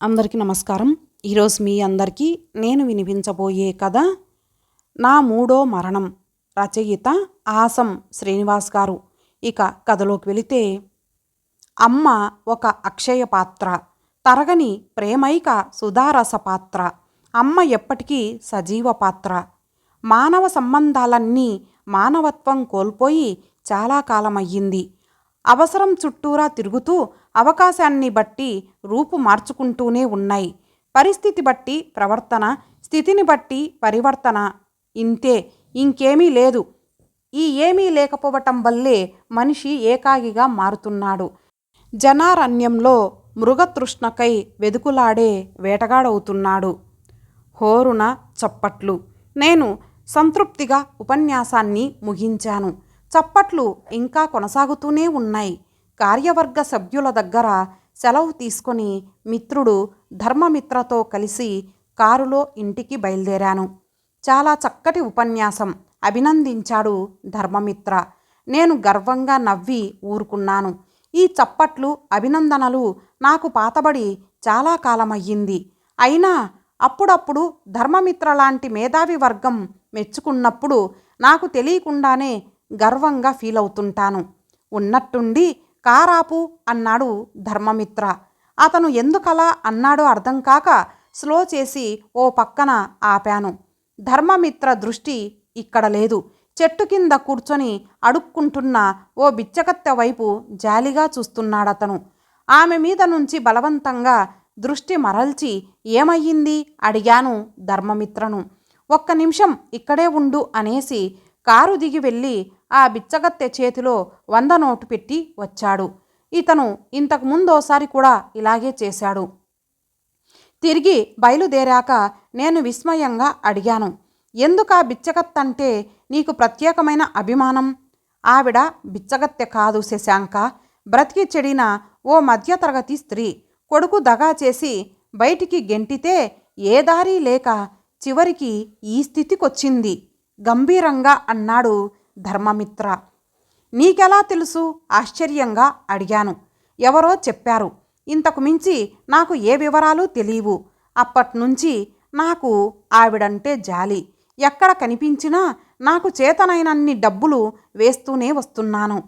అందరికీ నమస్కారం. ఈరోజు మీ అందరికీ నేను వినిపించబోయే కథ నా మూడో మరణం. రచయిత ఆసం శ్రీనివాస్ గారు. ఇక కథలోకి వెళితే, అమ్మ ఒక అక్షయ పాత్ర, తరగని ప్రేమైక సుధారస పాత్ర. అమ్మ ఎప్పటికీ సజీవ పాత్ర. మానవ సంబంధాలన్నీ మానవత్వం కోల్పోయి చాలా కాలమయ్యింది. అవసరం చుట్టూరా తిరుగుతూ అవకాశాన్ని బట్టి రూపు మార్చుకుంటూనే ఉన్నాయి. పరిస్థితి బట్టి ప్రవర్తన, స్థితిని బట్టి పరివర్తన. ఇంతే, ఇంకేమీ లేదు. ఈ ఏమీ లేకపోవటం వల్లే మనిషి ఏకాకిగా మారుతున్నాడు. జనారణ్యంలో మృగతృష్ణకై వెదుకులాడే వేటగాడవుతున్నాడు. హోరున చప్పట్లు. నేను సంతృప్తిగా ఉపన్యాసాన్ని ముగించాను. చప్పట్లు ఇంకా కొనసాగుతూనే ఉన్నాయి. కార్యవర్గ సభ్యుల దగ్గర సెలవు తీసుకొని మిత్రుడు ధర్మమిత్రతో కలిసి కారులో ఇంటికి బయలుదేరాను. చాలా చక్కటి ఉపన్యాసం, అభినందించాడు ధర్మమిత్ర. నేను గర్వంగా నవ్వి ఊరుకున్నాను. ఈ చప్పట్లు, అభినందనలు నాకు పాతబడి చాలా కాలమయ్యింది. అయినా అప్పుడప్పుడు ధర్మమిత్ర లాంటి మేధావి వర్గం మెచ్చుకున్నప్పుడు నాకు తెలియకుండానే గర్వంగా ఫీల్ అవుతుంటాను. ఉన్నట్టుండి కారాపు అన్నాడు ధర్మమిత్ర. అతను ఎందుకలా అన్నాడో అర్థం కాక స్లో చేసి ఓ పక్కన ఆపాను. ధర్మమిత్ర దృష్టి ఇక్కడ లేదు. చెట్టు కింద కూర్చొని అడుక్కుంటున్న ఓ బిచ్చకత్తె వైపు జాలిగా చూస్తున్నాడతను. ఆమె మీద నుంచి బలవంతంగా దృష్టి మరల్చి ఏమయ్యింది అడిగాను ధర్మమిత్రను. ఒక్క నిమిషం ఇక్కడే ఉండు అనేసి కారు దిగి వెళ్ళి ఆ బిచ్చగత్తె చేతిలో 100 నోటు పెట్టి వచ్చాడు. ఇతను ఇంతకు ముందోసారి కూడా ఇలాగే చేశాడు. తిరిగి బయలుదేరాక నేను విస్మయంగా అడిగాను, ఎందుకా బిచ్చగత్తంటే నీకు ప్రత్యేకమైన అభిమానం? ఆవిడ బిచ్చగత్తె కాదు శశాంక, బ్రతికి చెడిన ఓ మధ్యతరగతి స్త్రీ. కొడుకు దగా చేసి బయటికి గెంటితే ఏ దారి లేక చివరికి ఈ స్థితికొచ్చింది గంభీరంగా అన్నాడు ధర్మమిత్ర. నీకెలా తెలుసు? ఆశ్చర్యంగా అడిగాను. ఎవరో చెప్పారు. ఇంతకు మించి నాకు ఏ వివరాలు తెలియవు. అప్పట్నుంచి నాకు ఆవిడంటే జాలి. ఎక్కడ కనిపించినా నాకు చేతనైనన్ని డబ్బులు వేస్తూనే వస్తున్నాను.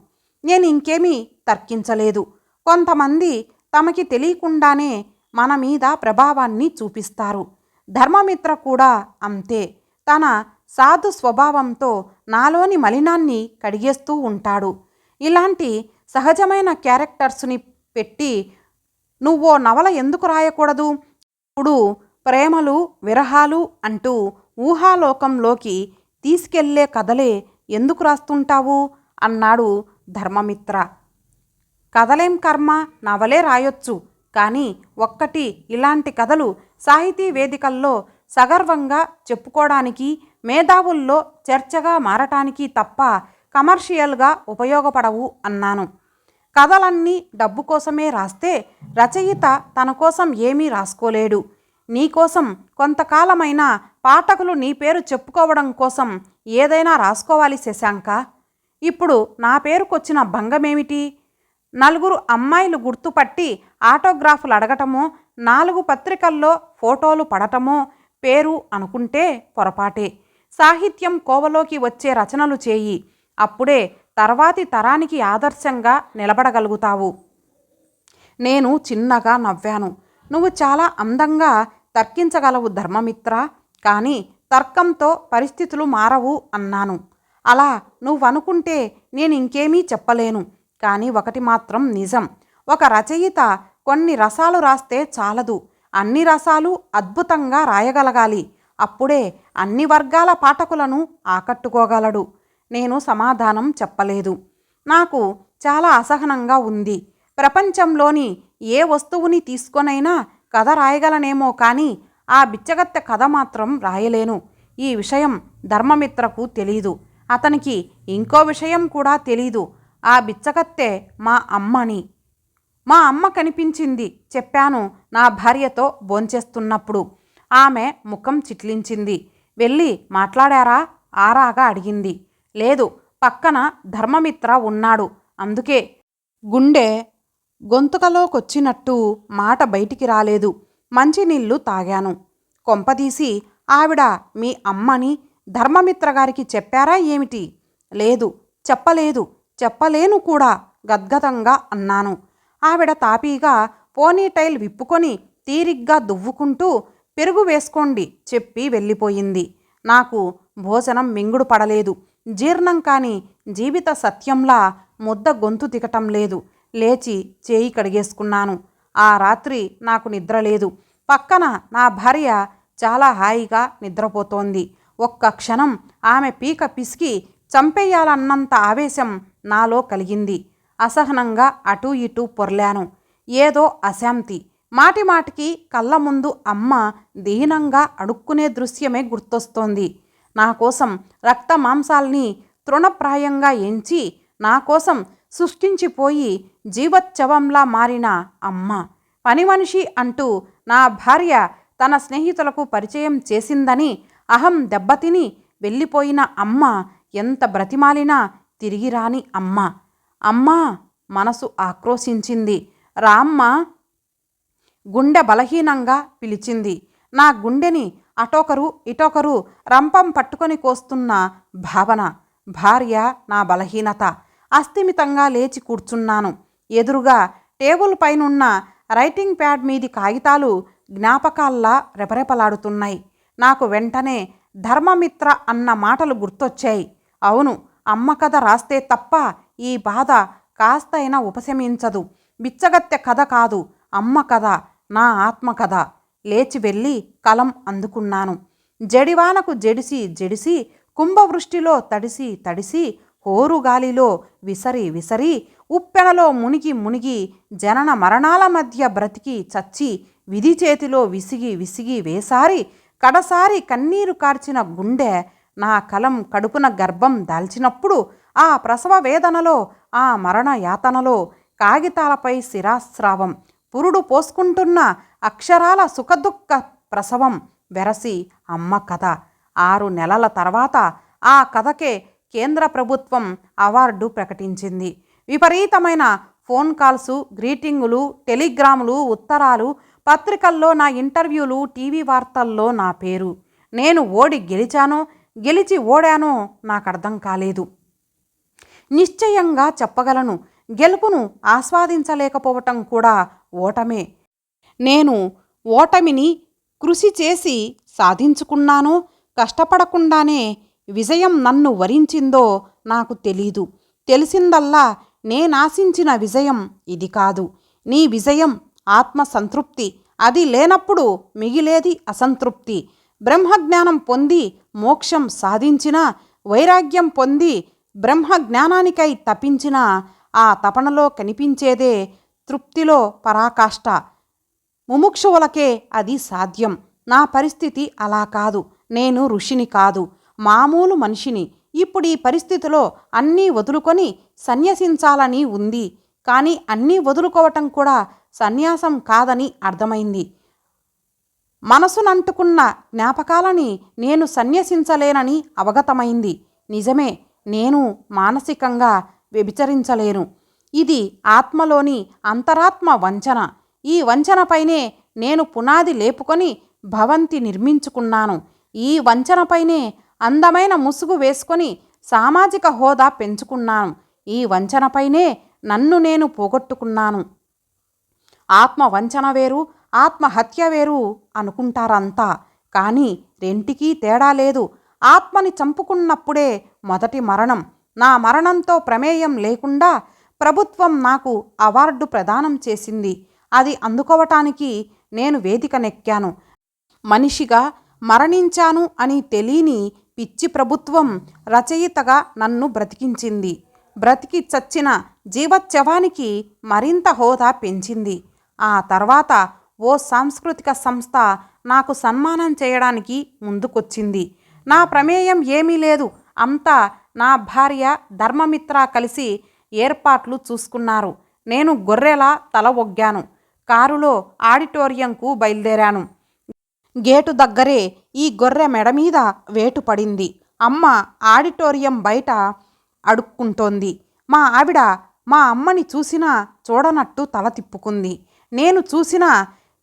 నేను ఇంకేమీ తర్కించలేదు. కొంతమంది తమకి తెలియకుండానే మన మీద ప్రభావాన్ని చూపిస్తారు. ధర్మమిత్ర కూడా అంతే. తన సాధు స్వభావంతో నాలోని మలినాన్ని కడిగేస్తూ ఉంటాడు. ఇలాంటి సహజమైన క్యారెక్టర్స్ని పెట్టి నువ్వో నవల ఎందుకు రాయకూడదు? ఇప్పుడు ప్రేమలు, విరహాలు అంటూ ఊహాలోకంలోకి తీసుకెళ్లే కథలే ఎందుకు రాస్తుంటావు అన్నాడు ధర్మమిత్ర. కథలేం కర్మ, నవలే రాయొచ్చు. కానీ ఒక్కటి, ఇలాంటి కథలు సాహితీ వేదికల్లో సగర్వంగా చెప్పుకోవడానికి, మేధావుల్లో చర్చగా మారటానికి తప్ప కమర్షియల్గా ఉపయోగపడవు అన్నాను. కథలన్నీ డబ్బు కోసమే రాస్తే రచయిత తన కోసం ఏమీ రాసుకోలేడు. నీకోసం కొంతకాలమైనా పాఠకులు నీ పేరు చెప్పుకోవడం కోసం ఏదైనా రాసుకోవాలి శశాంక. ఇప్పుడు నా పేరుకొచ్చిన భంగమేమిటి? 4 అమ్మాయిలు గుర్తుపట్టి ఆటోగ్రాఫ్లు అడగటమో, 4 పత్రికల్లో ఫోటోలు పడటమో పేరు అనుకుంటే పొరపాటే. సాహిత్యం కోవలోకి వచ్చే రచనలు చేయి. అప్పుడే తర్వాతి తరానికి ఆదర్శంగా నిలబడగలుగుతావు. నేను చిన్నగా నవ్వాను. నువ్వు చాలా అందంగా తర్కించగలవు ధర్మమిత్ర, కానీ తర్కంతో పరిస్థితులు మారవు అన్నాను. అలా నువ్వనుకుంటే నేను ఇంకేమీ చెప్పలేను. కానీ ఒకటి మాత్రం నిజం. ఒక రచయిత కొన్ని రసాలు రాస్తే చాలదు, అన్ని రసాలు అద్భుతంగా రాయగలగాలి. అప్పుడే అన్ని వర్గాల పాఠకులను ఆకట్టుకోగలడు. నేను సమాధానం చెప్పలేదు. నాకు చాలా అసహనంగా ఉంది. ప్రపంచంలోని ఏ వస్తువుని తీసుకొనైనా కథ రాయగలనేమో కానీ ఆ బిచ్చగత్తె కథ మాత్రం రాయలేను. ఈ విషయం ధర్మమిత్రకు తెలీదు. అతనికి ఇంకో విషయం కూడా తెలీదు. ఆ బిచ్చగత్తె మా అమ్మని. మా అమ్మ కనిపించింది చెప్పాను నా భార్యతో భోంచేస్తున్నప్పుడు. ఆమె ముఖం చిట్లించింది. వెళ్ళి మాట్లాడారా ఆరాగా అడిగింది. లేదు, పక్కన ధర్మమిత్ర ఉన్నాడు. అందుకే గుండె గొంతుకలోకొచ్చినట్టు మాట బయటికి రాలేదు. మంచినీళ్లు తాగాను. కొంపదీసి ఆవిడ మీ అమ్మని ధర్మమిత్ర గారికి చెప్పారా ఏమిటి? లేదు, చెప్పలేదు, చెప్పలేను కూడా గద్గదంగా అన్నాను. ఆవిడ తాపీగా పోనీటైల్ విప్పుకొని తీరిగ్గా దువ్వుకుంటూ పెరుగు వేసుకోండి చెప్పి వెళ్ళిపోయింది. నాకు భోజనం మింగుడు పడలేదు. జీర్ణం కాని జీవిత సత్యంలా ముద్ద గొంతు దిగటం లేదు. లేచి చేయి కడిగేసుకున్నాను. ఆ రాత్రి నాకు నిద్ర లేదు. పక్కన నా భార్య చాలా హాయిగా నిద్రపోతోంది. ఒక్క క్షణం ఆమె పీక పిసికి చంపేయాలన్నంత ఆవేశం నాలో కలిగింది. అసహనంగా అటూ ఇటూ పొర్లాను. ఏదో అశాంతి. మాటిమాటికి కళ్ళ ముందు అమ్మ దీనంగా అడుక్కునే దృశ్యమే గుర్తొస్తోంది. నా కోసం రక్త మాంసాల్ని తృణప్రాయంగా ఎంచి నా కోసం సృష్టించిపోయి జీవోత్సవంలా మారిన అమ్మ, పని మనిషి అంటూ నా భార్య తన స్నేహితులకు పరిచయం చేసిందని అహం దెబ్బతిని వెళ్ళిపోయిన అమ్మ, ఎంత బ్రతిమాలినా తిరిగి రాని అమ్మ. అమ్మా! మనసు ఆక్రోశించింది. రామ్మ! గుండె బలహీనంగా పిలిచింది. నా గుండెని అటొకరు ఇటొకరు రంపం పట్టుకొని కోస్తున్న భావన. భార్య నా బలహీనత. అస్థిమితంగా లేచి కూర్చున్నాను. ఎదురుగా టేబుల్ పైనున్న రైటింగ్ ప్యాడ్ మీది కాగితాలు జ్ఞాపకాల్లా రెపరెపలాడుతున్నాయి. నాకు వెంటనే ధర్మమిత్ర అన్న మాటలు గుర్తొచ్చాయి. అవును, అమ్మ కథ రాస్తే తప్ప ఈ బాధ కాస్తైనా ఉపశమించదు. బిచ్చగత్తె కథ కాదు, అమ్మ కథ, నా ఆత్మ కథ. లేచి వెళ్ళి కలం అందుకున్నాను. జడివానకు జడిసి జడిసి, కుంభవృష్టిలో తడిసి తడిసి, హోరుగాలిలో విసరి విసరి, ఉప్పెనలో మునిగి మునిగి, జనన మరణాల మధ్య బ్రతికి చచ్చి, విధి చేతిలో విసిగి విసిగి వేసారి కడసారి కన్నీరు కార్చిన గుండె నా కలం కడుపున గర్భం దాల్చినప్పుడు, ఆ ప్రసవ వేదనలో, ఆ మరణ యాతనలో కాగితాలపై శిరాస్రావం, పురుడు పోసుకుంటున్న అక్షరాల సుఖదుఃఖ ప్రసవం వెరసి అమ్మ కథ. 6 నెలల తర్వాత ఆ కథకే కేంద్ర ప్రభుత్వం అవార్డు ప్రకటించింది. విపరీతమైన ఫోన్ కాల్సు, గ్రీటింగులు, టెలిగ్రాములు, ఉత్తరాలు, పత్రికల్లో నా ఇంటర్వ్యూలు, టీవీ వార్తల్లో నా పేరు. నేను ఓడి గెలిచానో, గెలిచి ఓడానో నాకు అర్థం కాలేదు. నిశ్చయంగా చెప్పగలను, గెలుపును ఆస్వాదించలేకపోవటం కూడా ఓటమే. నేను ఓటమిని కృషి చేసి సాధించుకున్నానో, కష్టపడకుండానే విజయం నన్ను వరించిందో నాకు తెలీదు. తెలిసిందల్లా నేనాశించిన విజయం ఇది కాదు. నీ విజయం ఆత్మసంతృప్తి. అది లేనప్పుడు మిగిలేది అసంతృప్తి. బ్రహ్మజ్ఞానం పొంది మోక్షం సాధించిన, వైరాగ్యం పొంది బ్రహ్మజ్ఞానానికై తపించిన ఆ తపనలో కనిపించేదే తృప్తిలో పరాకాష్ట. ముముక్షువులకే అది సాధ్యం. నా పరిస్థితి అలా కాదు. నేను ఋషిని కాదు, మామూలు మనిషిని. ఇప్పుడు ఈ పరిస్థితిలో అన్నీ వదులుకొని సన్యసించాలని ఉంది. కానీ అన్నీ వదులుకోవటం కూడా సన్యాసం కాదని అర్థమైంది. మనసునంటుకున్న జ్ఞాపకాలని నేను సన్యసించలేనని అవగతమైంది. నిజమే, నేను మానసికంగా వ్యభిచరించలేను. ఇది ఆత్మలోని అంతరాత్మ వంచన. ఈ వంచనపైనే నేను పునాది లేపుకొని భవంతి నిర్మించుకున్నాను. ఈ వంచనపైనే అందమైన ముసుగు వేసుకొని సామాజిక హోదా పెంచుకున్నాను. ఈ వంచనపైనే నన్ను నేను పోగొట్టుకున్నాను. ఆత్మ వంచన వేరు, ఆత్మహత్య వేరు అనుకుంటారంతా. కానీ రెంటికీ తేడా లేదు. ఆత్మని చంపుకున్నప్పుడే మొదటి మరణం. నా మరణంతో ప్రమేయం లేకుండా ప్రభుత్వం నాకు అవార్డు ప్రదానం చేసింది. అది అందుకోవటానికి నేను వేదికనెక్కాను. మనిషిగా మరణించాను అని తెలియని పిచ్చి ప్రభుత్వం రచయితగా నన్ను బ్రతికించింది. బ్రతికి చచ్చిన జీవోత్సవానికి మరింత హోదా పెంచింది. ఆ తర్వాత ఓ సాంస్కృతిక సంస్థ నాకు సన్మానం చేయడానికి ముందుకొచ్చింది. నా ప్రమేయం ఏమీ లేదు. అంతా నా భార్య ధర్మమిత్ర కలిసి ఏర్పాట్లు చూసుకున్నారు. నేను గొర్రెలా తల ఒగ్గాను. కారులో ఆడిటోరియంకు బయలుదేరాను. గేటు దగ్గరే ఈ గొర్రె మెడ మీద వేటు పడింది. అమ్మ ఆడిటోరియం బయట అడుక్కుంటోంది. మా ఆవిడ మా అమ్మని చూసినా చూడనట్టు తల తిప్పుకుంది. నేను చూసినా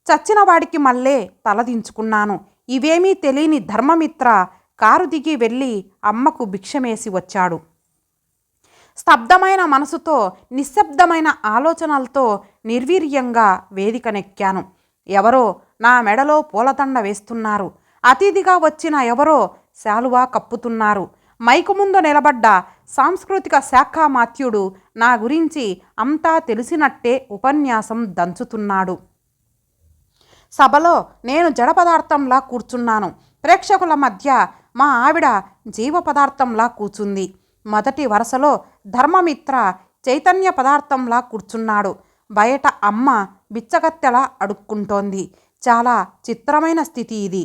చచ్చిన వాడికి మళ్ళే తలదించుకున్నాను. ఇవేమీ తెలియని ధర్మమిత్ర కారు దిగి వెళ్ళి అమ్మకు భిక్షమేసి వచ్చాడు. స్తబ్దమైన మనసుతో, నిశ్శబ్దమైన ఆలోచనలతో నిర్వీర్యంగా వేదికనెక్కాను. ఎవరో నా మెడలో పూలదండ వేస్తున్నారు. అతిథిగా వచ్చిన ఎవరో శాలువా కప్పుతున్నారు. మైకు ముందు నిలబడ్డ సాంస్కృతిక శాఖ మాత్యుడు నా గురించి అంతా తెలిసినట్టే ఉపన్యాసం దంచుతున్నాడు. సభలో నేను జడ పదార్థంలా కూర్చున్నాను. ప్రేక్షకుల మధ్య మా ఆవిడ జీవ పదార్థంలా కూర్చుంది. మొదటి వరుసలో ధర్మమిత్ర చైతన్య పదార్థంలా కూర్చున్నాడు. బయట అమ్మ బిచ్చగత్తెలా అడుక్కుంటోంది. చాలా చిత్రమైన స్థితి ఇది.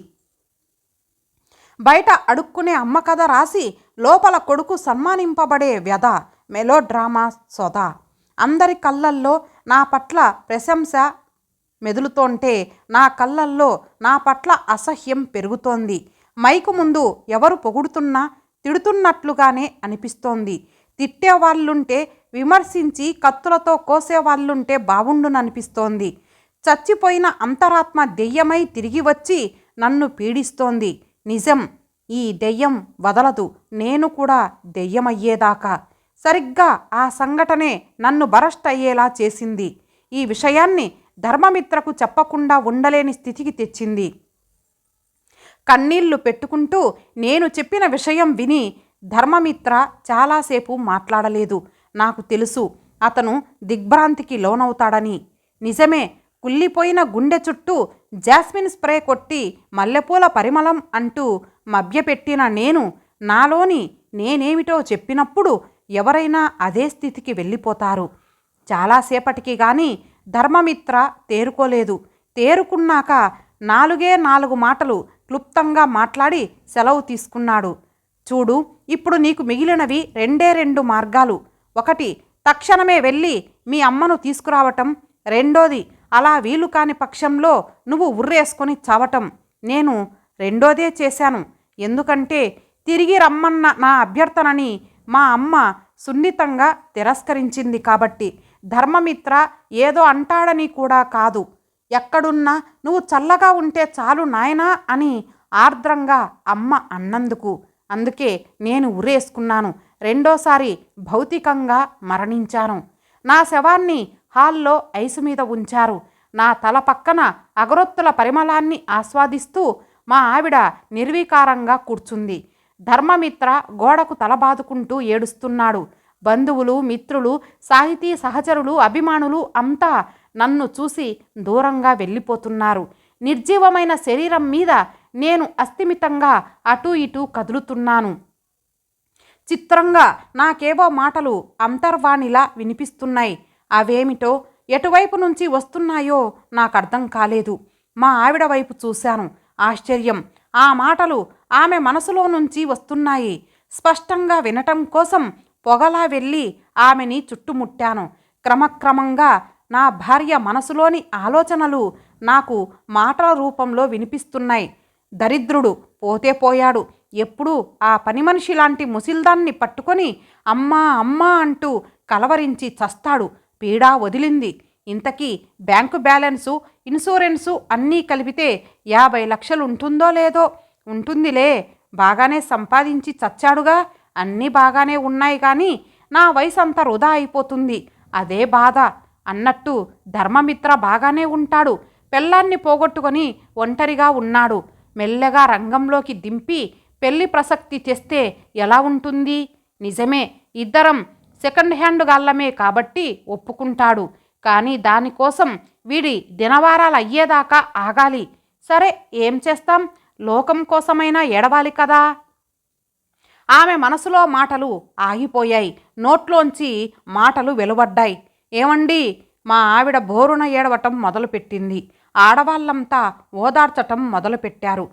బయట అడుక్కునే అమ్మ కథ రాసి లోపల కొడుకు సన్మానింపబడే వ్యధ, మెలోడ్రామా సొద. అందరి కళ్ళల్లో నా పట్ల ప్రశంస మెదులుతోంటే నా కళ్ళల్లో నా పట్ల అసహ్యం పెరుగుతోంది. మైకు ముందు ఎవరు పొగుడుతున్నా తిడుతున్నట్లుగానే అనిపిస్తోంది. తిట్టేవాళ్ళుంటే, విమర్శించి కత్తులతో కోసేవాళ్ళుంటే బావుండుననిపిస్తోంది. చచ్చిపోయిన అంతరాత్మ దెయ్యమై తిరిగి వచ్చి నన్ను పీడిస్తోంది. నిజం, ఈ దెయ్యం వదలదు. నేను కూడా దెయ్యమయ్యేదాకా. సరిగ్గా ఆ సంఘటనే నన్ను బరస్ట్ అయ్యేలా చేసింది. ఈ విషయాన్ని ధర్మమిత్రకు చెప్పకుండా ఉండలేని స్థితికి తెచ్చింది. కన్నీళ్లు పెట్టుకుంటూ నేను చెప్పిన విషయం విని ధర్మమిత్ర చాలాసేపు మాట్లాడలేదు. నాకు తెలుసు అతను దిగ్భ్రాంతికి లోనవుతాడని. నిజమే, కుళ్ళిపోయిన గుండె చుట్టూ జాస్మిన్ స్ప్రే కొట్టి మల్లెపూల పరిమళం అంటూ మభ్యపెట్టిన నేను నాలోని నేనేమిటో చెప్పినప్పుడు ఎవరైనా అదే స్థితికి వెళ్ళిపోతారు. చాలాసేపటికి గాని ధర్మమిత్ర తేరుకోలేదు. తేరుకున్నాక 4 మాటలు క్లుప్తంగా మాట్లాడి సెలవు తీసుకున్నాడు. చూడు, ఇప్పుడు నీకు మిగిలినవి 2 మార్గాలు. ఒకటి, తక్షణమే వెళ్ళి మీ అమ్మను తీసుకురావటం. రెండోది, అలా వీలు కాని పక్షంలో నువ్వు ఉర్రేసుకొని చావటం. నేను రెండోదే చేశాను. ఎందుకంటే తిరిగి రమ్మన్న నా అభ్యర్థనని మా అమ్మ సున్నితంగా తిరస్కరించింది కాబట్టి. ధర్మమిత్ర ఏదో అంటాడని కూడా కాదు. ఎక్కడున్నా నువ్వు చల్లగా ఉంటే చాలు నాయనా అని ఆర్ద్రంగా అమ్మ అన్నందుకు. అందుకే నేను ఉరేసుకున్నాను. రెండోసారి భౌతికంగా మరణించాను. నా శవాన్ని హాల్లో ఐసు మీద ఉంచారు. నా తల పక్కన అగరొత్తుల పరిమళాన్ని ఆస్వాదిస్తూ మా ఆవిడ నిర్వికారంగా కూర్చుంది. ధర్మమిత్ర గోడకు తలబాదుకుంటూ ఏడుస్తున్నాడు. బంధువులు, మిత్రులు, సాహితీ సహచరులు, అభిమానులు అంతా నన్ను చూసి దూరంగా వెళ్ళిపోతున్నారు. నిర్జీవమైన శరీరం మీద నేను అస్థిమితంగా అటూ ఇటూ కదులుతున్నాను. చిత్రంగా నాకేవో మాటలు అంతర్వాణిలా వినిపిస్తున్నాయి. అవేమిటో, ఎటువైపు నుంచి వస్తున్నాయో నాకు అర్థం కాలేదు. మా ఆవిడ వైపు చూశాను. ఆశ్చర్యం, ఆ మాటలు ఆమె మనసులో నుంచి వస్తున్నాయి. స్పష్టంగా వినటం కోసం పొగలా వెళ్ళి ఆమెని చుట్టుముట్టాను. క్రమక్రమంగా నా భార్య మనసులోని ఆలోచనలు నాకు మాటల రూపంలో వినిపిస్తున్నాయి. దరిద్రుడు పోతే పోయాడు. ఎప్పుడూ ఆ పని మనిషి లాంటి ముసిల్దాన్ని పట్టుకొని అమ్మా అమ్మా అంటూ కలవరించి చస్తాడు. పీడా వదిలింది. ఇంతకీ బ్యాంకు బ్యాలెన్సు, ఇన్సూరెన్సు అన్నీ కలిపితే 50 లక్షలు ఉంటుందో లేదో. ఉంటుందిలే, బాగానే సంపాదించి చచ్చాడుగా. అన్నీ బాగానే ఉన్నాయి కానీ నా వయసు అంతా వృధా అయిపోతుంది. అదే బాధ. అన్నట్టు ధర్మమిత్ర బాగానే ఉంటాడు. పెళ్ళాన్ని పోగొట్టుకొని ఒంటరిగా ఉన్నాడు. మెల్లగా రంగంలోకి దింపి పెళ్లి ప్రసక్తి తెస్తే ఎలా ఉంటుంది? నిజమే, ఇద్దరం సెకండ్ హ్యాండ్ గాళ్ళమే కాబట్టి ఒప్పుకుంటాడు. కానీ దానికోసం వీడి దినవారాలు అయ్యేదాకా ఆగాలి. సరే, ఏం చేస్తాం? లోకం కోసమైనా ఏడవాలి కదా. ఆమె మనసులో మాటలు ఆగిపోయాయి. నోట్లోంచి మాటలు వెలువడ్డాయి. ఏమండి? మా ఆవిడ బోరున ఏడవటం మొదలుపెట్టింది. ఆడవాళ్ళంతా ఓదార్చటం మొదలుపెట్టారు.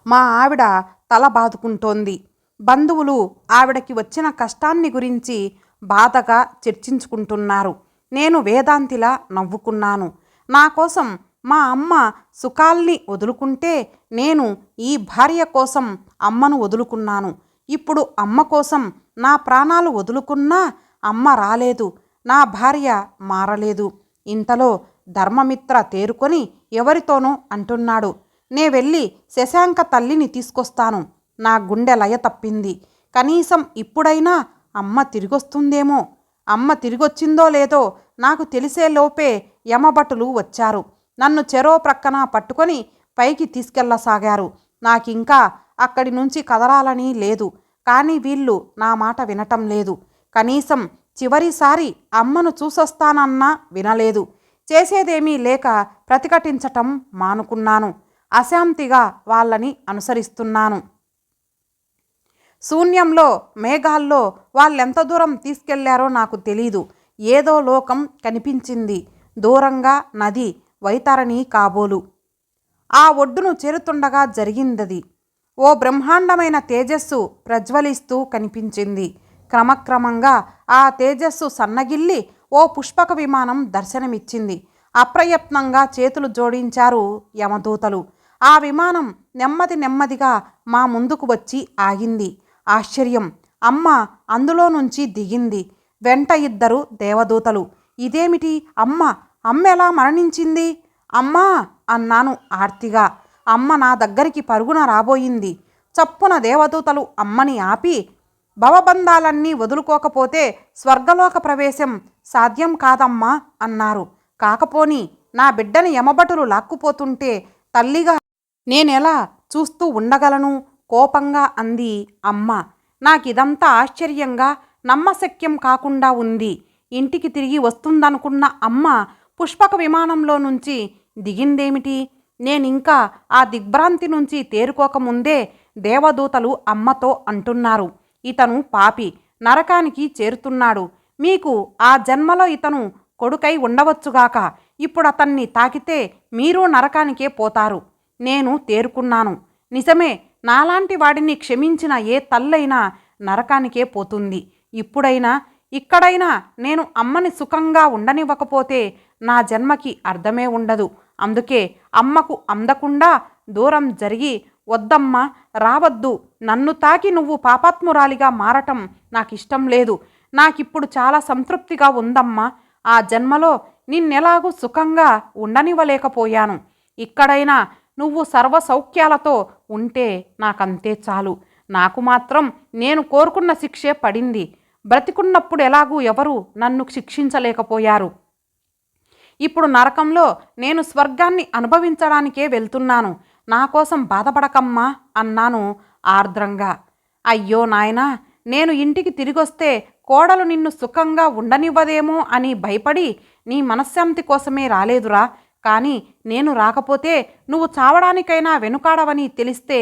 మా ఆవిడ తల బాదుకుంటోంది. బంధువులు ఆవిడకి వచ్చిన కష్టాన్ని గురించి బాధగా చర్చించుకుంటున్నారు. నేను వేదాంతిలా నవ్వుకున్నాను. నా కోసం మా అమ్మ సుఖాల్ని వదులుకుంటే నేను ఈ భార్య కోసం అమ్మను వదులుకున్నాను. ఇప్పుడు అమ్మ కోసం నా ప్రాణాలు వదులుకున్నా అమ్మ రాలేదు, నా భార్య మారలేదు. ఇంతలో ధర్మమిత్ర తేరుకొని ఎవరితోనో అంటున్నాడు. నే వెళ్ళి శశాంక తల్లిని తీసుకొస్తాను. నా గుండె లయ తప్పింది. కనీసం ఇప్పుడైనా అమ్మ తిరిగొస్తుందేమో. అమ్మ తిరిగొచ్చిందో లేదో నాకు తెలిసేలోపే యమభటులు వచ్చారు. నన్ను చెరో ప్రక్కన పట్టుకొని పైకి తీసుకెళ్ళసాగారు. నాకింకా అక్కడి నుంచి కదలాలని లేదు. కానీ వీళ్ళు నా మాట వినటం లేదు. కనీసం చివరిసారి అమ్మను చూసొస్తానన్నా వినలేదు. చేసేదేమీ లేక ప్రతిఘటించటం మానుకున్నాను. అశాంతిగా వాళ్ళని అనుసరిస్తున్నాను. శూన్యంలో మేఘాల్లో వాళ్ళెంత దూరం తీసుకెళ్లారో నాకు తెలీదు. ఏదో లోకం కనిపించింది. దూరంగా నది వైతరణి కాబోలు. ఆ ఒడ్డును చేరుతుండగా జరిగిందది. ఓ బ్రహ్మాండమైన తేజస్సు ప్రజ్వలిస్తూ కనిపించింది. క్రమక్రమంగా ఆ తేజస్సు సన్నగిల్లి ఓ పుష్పక విమానం దర్శనమిచ్చింది. అప్రయత్నంగా చేతులు జోడించారు యమదూతలు. ఆ విమానం నెమ్మది నెమ్మదిగా మా ముందుకు వచ్చి ఆగింది. ఆశ్చర్యం! అమ్మ అందులో నుంచి దిగింది. వెంట ఇద్దరు దేవదూతలు. ఇదేమిటి? అమ్మెలా మరణించింది? అమ్మా అన్నాను ఆర్తిగా. అమ్మ నా దగ్గరికి పరుగున రాబోయింది. చప్పున దేవదూతలు అమ్మని ఆపి, భవబంధాలన్నీ వదులుకోకపోతే స్వర్గలోక ప్రవేశం సాధ్యం కాదమ్మా అన్నారు. కాకపోని నా బిడ్డని యమభటులు లాక్కుపోతుంటే తల్లిగా నేనెలా చూస్తూ ఉండగలను? కోపంగా అంది అమ్మ. నాకిదంతా ఆశ్చర్యంగా, నమ్మశక్యం కాకుండా ఉంది. ఇంటికి తిరిగి వస్తుందనుకున్న అమ్మ పుష్పక విమానంలో నుంచి దిగిందేమిటి? నేనింకా ఆ దిగ్భ్రాంతి నుంచి తేరుకోకముందే దేవదూతలు అమ్మతో అంటున్నారు, ఇతను పాపి, నరకానికి చేరుతున్నాడు. మీకు ఆ జన్మలో ఇతను కొడుకై ఉండవచ్చుగాక. ఇప్పుడు అతన్ని తాకితే మీరు నరకానికే పోతారు. నేను తేరుకున్నాను. నిజమే, నాలాంటి వాడిని క్షమించిన ఏ తల్లైనా నరకానికే పోతుంది. ఇప్పుడైనా ఇక్కడైనా నేను అమ్మని సుఖంగా ఉండనివ్వకపోతే నా జన్మకి అర్థమే ఉండదు. అందుకే అమ్మకు అందకుండా దూరం జరిగి, వద్దమ్మా, రావద్దు, నన్ను తాకి నువ్వు పాపాత్మురాలిగా మారటం నాకిష్టం లేదు. నాకిప్పుడు చాలా సంతృప్తిగా ఉందమ్మా. ఆ జన్మలో నిన్నెలాగూ సుఖంగా ఉండనివ్వలేకపోయాను. ఇక్కడైనా నువ్వు సర్వ సౌఖ్యాలతో ఉంటే నాకంతే చాలు. నాకు మాత్రం నేను కోరుకున్న శిక్షే పడింది. బ్రతికున్నప్పుడు ఎలాగూ ఎవరు నన్ను శిక్షించలేకపోయారు. ఇప్పుడు నరకంలో నేను స్వర్గాన్ని అనుభవించడానికే వెళ్తున్నాను. నా కోసం బాధపడకమ్మా అన్నాను ఆర్ద్రంగా. అయ్యో నాయనా, నేను ఇంటికి తిరిగొస్తే కోడలు నిన్ను సుఖంగా ఉండనివ్వదేమో అని భయపడి నీ మనశ్శాంతి కోసమే రాలేదురా. కానీ నేను రాకపోతే నువ్వు చావడానికైనా వెనుకాడవని తెలిస్తే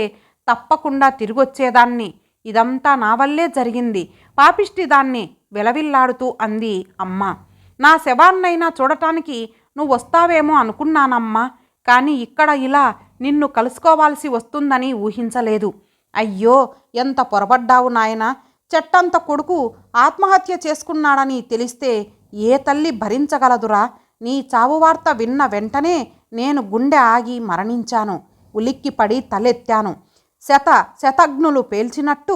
తప్పకుండా తిరిగొచ్చేదాన్ని. ఇదంతా నా వల్లే జరిగింది. పాపిష్టి దాన్ని విలవిల్లాడుతూ అంది అమ్మ. నా శవాన్నైనా చూడటానికి నువ్వు వస్తావేమో అనుకున్నానమ్మా. కానీ ఇక్కడ ఇలా నిన్ను కలుసుకోవాల్సి వస్తుందని ఊహించలేదు. అయ్యో, ఎంత పొరపడ్డావు నాయనా. చెట్టంత కొడుకు ఆత్మహత్య చేసుకున్నాడని తెలిస్తే ఏ తల్లి భరించగలదురా? నీ చావు వార్త విన్న వెంటనే నేను గుండె ఆగి మరణించాను. ఉలిక్కిపడి తలెత్తాను. శతఘ్నులు పేల్చినట్టు,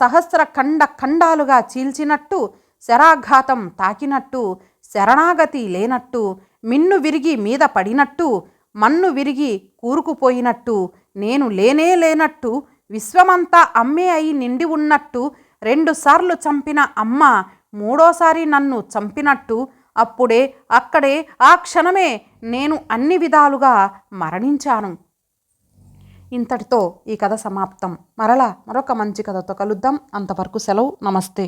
సహస్ర ఖండాలుగా చీల్చినట్టు, శరాఘాతం తాకినట్టు, శరణాగతి లేనట్టు, మిన్ను విరిగి మీద పడినట్టు, మన్ను విరిగి కూరుకుపోయినట్టు, నేను లేనట్టు, విశ్వమంతా అమ్మే అయి నిండి ఉన్నట్టు, 2 సార్లు చంపిన అమ్మ మూడోసారి నన్ను చంపినట్టు, అప్పుడే అక్కడే ఆ క్షణమే నేను అన్ని విధాలుగా మరణించాను. ఇంతటితో ఈ కథ సమాప్తం. మరలా మరొక మంచి కథతో కలుద్దాం. అంతవరకు సెలవు. నమస్తే.